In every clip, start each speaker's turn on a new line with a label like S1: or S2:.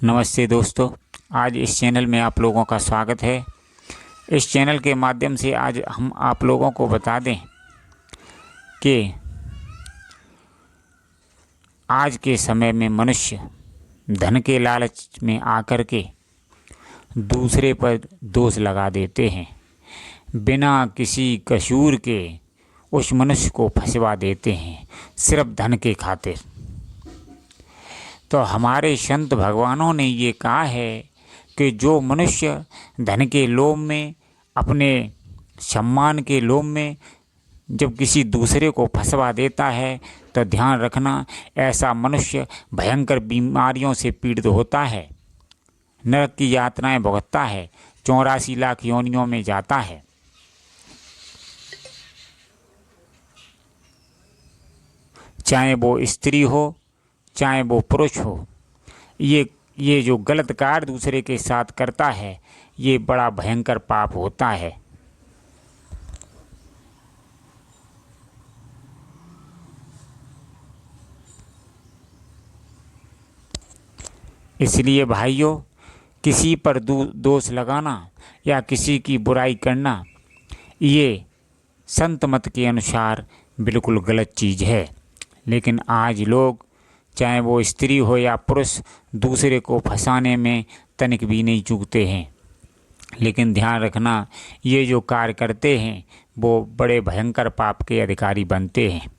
S1: नमस्ते दोस्तों, आज इस चैनल में आप लोगों का स्वागत है। इस चैनल के माध्यम से आज हम आप लोगों को बता दें कि आज के समय में मनुष्य धन के लालच में आकर के दूसरे पर दोष लगा देते हैं। बिना किसी कसूर के उस मनुष्य को फंसवा देते हैं, सिर्फ धन के खातिर। तो हमारे संत भगवानों ने ये कहा है कि जो मनुष्य धन के लोभ में, अपने सम्मान के लोभ में जब किसी दूसरे को फंसवा देता है तो ध्यान रखना, ऐसा मनुष्य भयंकर बीमारियों से पीड़ित होता है, नरक की यातनाएं भुगतता है, 84 लाख योनियों में जाता है। चाहे वो स्त्री हो चाहे वो पुरुष हो, ये जो गलत कार्य दूसरे के साथ करता है, ये बड़ा भयंकर पाप होता है। इसलिए भाइयों, किसी पर दोष लगाना या किसी की बुराई करना, ये संत मत के अनुसार बिल्कुल गलत चीज़ है। लेकिन आज लोग, चाहे वो स्त्री हो या पुरुष, दूसरे को फंसाने में तनिक भी नहीं चूकते हैं। लेकिन ध्यान रखना, ये जो कार्य करते हैं वो बड़े भयंकर पाप के अधिकारी बनते हैं।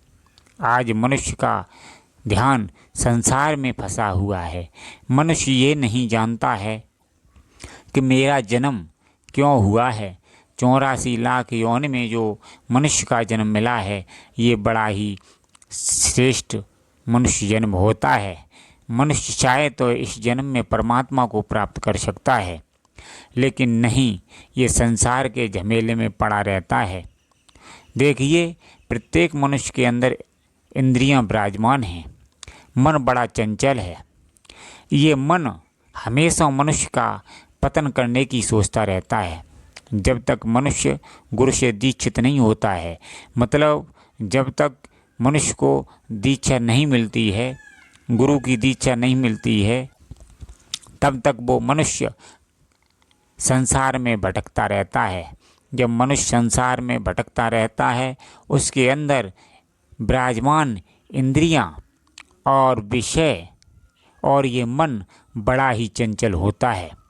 S1: आज मनुष्य का ध्यान संसार में फंसा हुआ है। मनुष्य ये नहीं जानता है कि मेरा जन्म क्यों हुआ है। 84 लाख योनि में जो मनुष्य का जन्म मिला है, ये बड़ा ही श्रेष्ठ मनुष्य जन्म होता है। मनुष्य चाहे तो इस जन्म में परमात्मा को प्राप्त कर सकता है, लेकिन नहीं, ये संसार के झमेले में पड़ा रहता है। देखिए, प्रत्येक मनुष्य के अंदर इंद्रियां विराजमान हैं। मन बड़ा चंचल है। ये मन हमेशा मनुष्य का पतन करने की सोचता रहता है। जब तक मनुष्य गुरु से दीक्षित नहीं होता है, मतलब जब तक मनुष्य को दीक्षा नहीं मिलती है, गुरु की दीक्षा नहीं मिलती है, तब तक वो मनुष्य संसार में भटकता रहता है। जब मनुष्य संसार में भटकता रहता है, उसके अंदर विराजमान इंद्रियां और विषय और ये मन बड़ा ही चंचल होता है।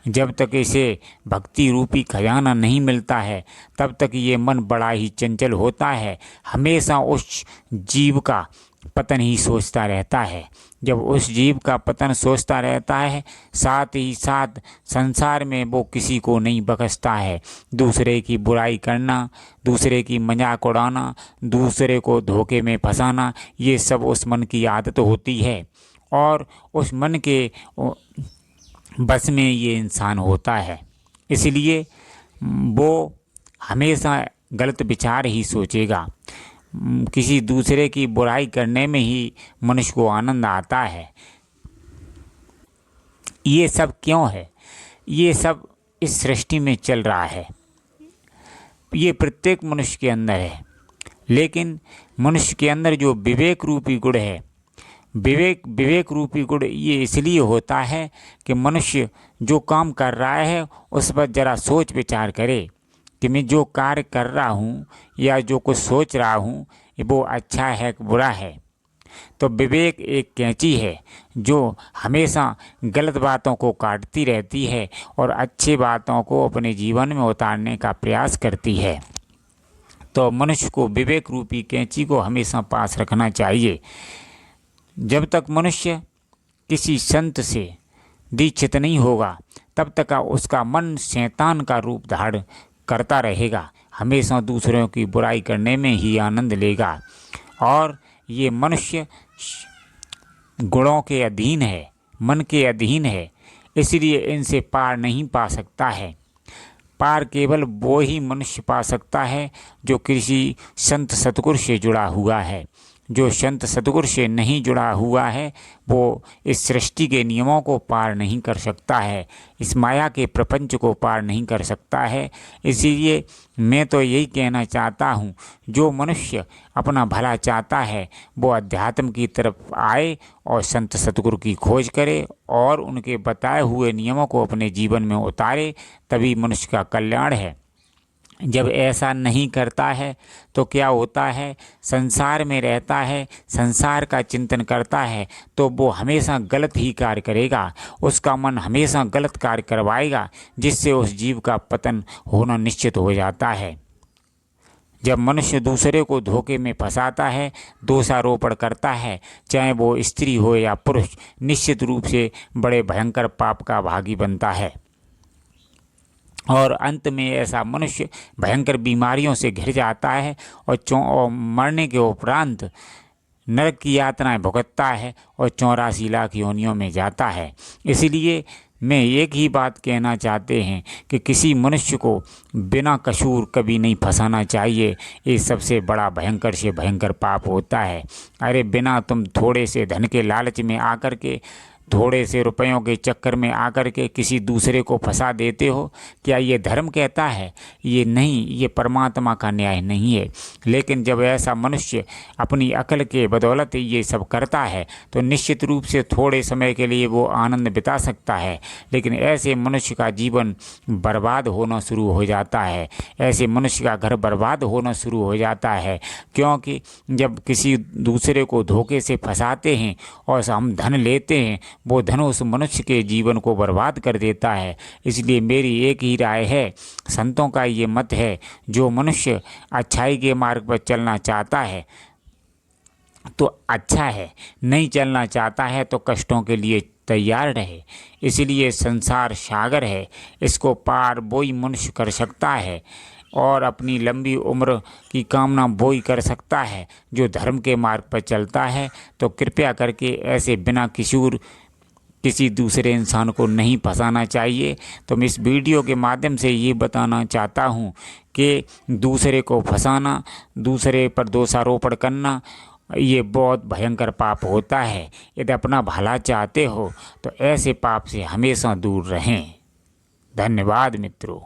S1: जब तक इसे भक्ति रूपी खजाना नहीं मिलता है, तब तक ये मन बड़ा ही चंचल होता है। हमेशा उस जीव का पतन ही सोचता रहता है। जब उस जीव का पतन सोचता रहता है, साथ ही साथ संसार में वो किसी को नहीं बख्शता है। दूसरे की बुराई करना, दूसरे की मजाक उड़ाना, दूसरे को धोखे में फंसाना, ये सब उस मन की आदत होती है। और उस मन के बस में ये इंसान होता है। इसलिए वो हमेशा गलत विचार ही सोचेगा। किसी दूसरे की बुराई करने में ही मनुष्य को आनंद आता है। ये सब क्यों है? ये सब इस सृष्टि में चल रहा है। ये प्रत्येक मनुष्य के अंदर है। लेकिन मनुष्य के अंदर जो विवेक रूपी गुण है, विवेक रूपी गुण ये इसलिए होता है कि मनुष्य जो काम कर रहा है उस पर ज़रा सोच विचार करे कि मैं जो कार्य कर रहा हूँ या जो कुछ सोच रहा हूँ, वो अच्छा है कि बुरा है। तो विवेक एक कैंची है जो हमेशा गलत बातों को काटती रहती है और अच्छी बातों को अपने जीवन में उतारने का प्रयास करती है। तो मनुष्य को विवेक रूपी कैंची को हमेशा पास रखना चाहिए। जब तक मनुष्य किसी संत से दीक्षित नहीं होगा, तब तक उसका मन शैतान का रूप धारण करता रहेगा। हमेशा दूसरों की बुराई करने में ही आनंद लेगा। और ये मनुष्य गुणों के अधीन है, मन के अधीन है, इसलिए इनसे पार नहीं पा सकता है। पार केवल वो ही मनुष्य पा सकता है जो किसी संत सतगुरु से जुड़ा हुआ है। जो संत सतगुरु से नहीं जुड़ा हुआ है वो इस सृष्टि के नियमों को पार नहीं कर सकता है, इस माया के प्रपंच को पार नहीं कर सकता है। इसीलिए मैं तो यही कहना चाहता हूँ, जो मनुष्य अपना भला चाहता है वो अध्यात्म की तरफ आए और संत सतगुरु की खोज करे और उनके बताए हुए नियमों को अपने जीवन में उतारे, तभी मनुष्य का कल्याण है। जब ऐसा नहीं करता है तो क्या होता है, संसार में रहता है, संसार का चिंतन करता है तो वो हमेशा गलत ही कार्य करेगा, उसका मन हमेशा गलत कार्य करवाएगा, जिससे उस जीव का पतन होना निश्चित हो जाता है। जब मनुष्य दूसरे को धोखे में फंसाता है, दोषारोपण करता है, चाहे वो स्त्री हो या पुरुष, निश्चित रूप से बड़े भयंकर पाप का भागी बनता है और अंत में ऐसा मनुष्य भयंकर बीमारियों से घिर जाता है और मरने के उपरांत नरक की यातनाएं भुगतता है और 84 लाख योनियों में जाता है। इसलिए मैं एक ही बात कहना चाहते हैं कि किसी मनुष्य को बिना कसूर कभी नहीं फंसाना चाहिए। ये सबसे बड़ा भयंकर से भयंकर पाप होता है। अरे बिना तुम थोड़े से धन के लालच में आकर के, थोड़े से रुपयों के चक्कर में आकर के किसी दूसरे को फंसा देते हो, क्या ये धर्म कहता है? ये नहीं, ये परमात्मा का न्याय नहीं है। लेकिन जब ऐसा मनुष्य अपनी अकल के बदौलत ये सब करता है तो निश्चित रूप से थोड़े समय के लिए वो आनंद बिता सकता है, लेकिन ऐसे मनुष्य का जीवन बर्बाद होना शुरू हो जाता है, ऐसे मनुष्य का घर बर्बाद होना शुरू हो जाता है। क्योंकि जब किसी दूसरे को धोखे से फंसाते हैं और हम धन लेते हैं, वो धन उस मनुष्य के जीवन को बर्बाद कर देता है। इसलिए मेरी एक ही राय है, संतों का ये मत है, जो मनुष्य अच्छाई के मार्ग पर चलना चाहता है तो अच्छा है, नहीं चलना चाहता है तो कष्टों के लिए तैयार रहे। इसलिए संसार सागर है, इसको पार वही मनुष्य कर सकता है और अपनी लंबी उम्र की कामना वही कर सकता है जो धर्म के मार्ग पर चलता है। तो कृपया करके ऐसे बिना कसूर किसी दूसरे इंसान को नहीं फंसाना चाहिए। तो मैं इस वीडियो के माध्यम से ये बताना चाहता हूँ कि दूसरे को फंसाना, दूसरे पर दोषारोपण करना, ये बहुत भयंकर पाप होता है। यदि अपना भला चाहते हो तो ऐसे पाप से हमेशा दूर रहें। धन्यवाद मित्रों।